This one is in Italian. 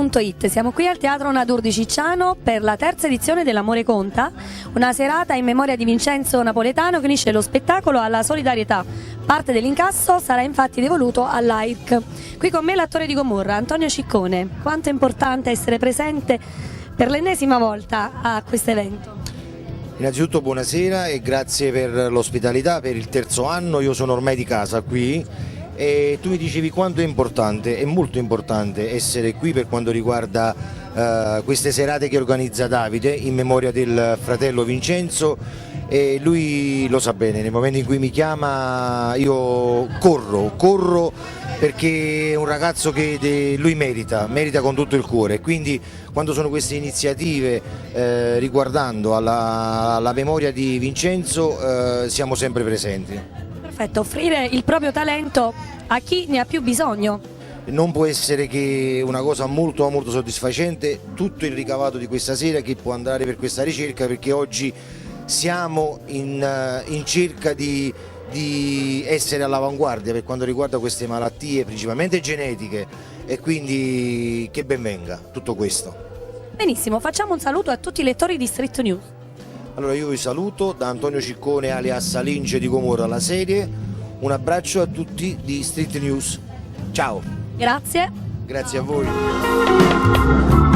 Street.it. Siamo qui al Teatro Nadur di Cicciano per la terza edizione dell'Amore Conta, una serata in memoria di Vincenzo Napoletano che unisce lo spettacolo alla solidarietà. Parte dell'incasso sarà infatti devoluto all'AIRC. Qui con me l'attore di Gomorra, Antonio Ciccone. Quanto è importante essere presente per l'ennesima volta a questo evento? Innanzitutto buonasera e grazie per l'ospitalità, per il terzo anno. Io sono ormai di casa qui e tu mi dicevi quanto è molto importante essere qui per quanto riguarda queste serate che organizza Davide in memoria del fratello Vincenzo, e lui lo sa bene. Nel momento in cui mi chiama io corro perché è un ragazzo che lui merita con tutto il cuore, quindi quando sono queste iniziative riguardando alla memoria di Vincenzo siamo sempre presenti. Perfetto, offrire il proprio talento a chi ne ha più bisogno. Non può essere che una cosa molto molto soddisfacente tutto il ricavato di questa sera che può andare per questa ricerca, perché oggi siamo in cerca di essere all'avanguardia per quanto riguarda queste malattie principalmente genetiche, e quindi che ben venga tutto questo. Benissimo, facciamo un saluto a tutti i lettori di Street News. Allora io vi saluto da Antonio Ciccone alias Lince di Gomorra, la serie. Un abbraccio a tutti di Street News. Ciao. Grazie. Grazie a voi.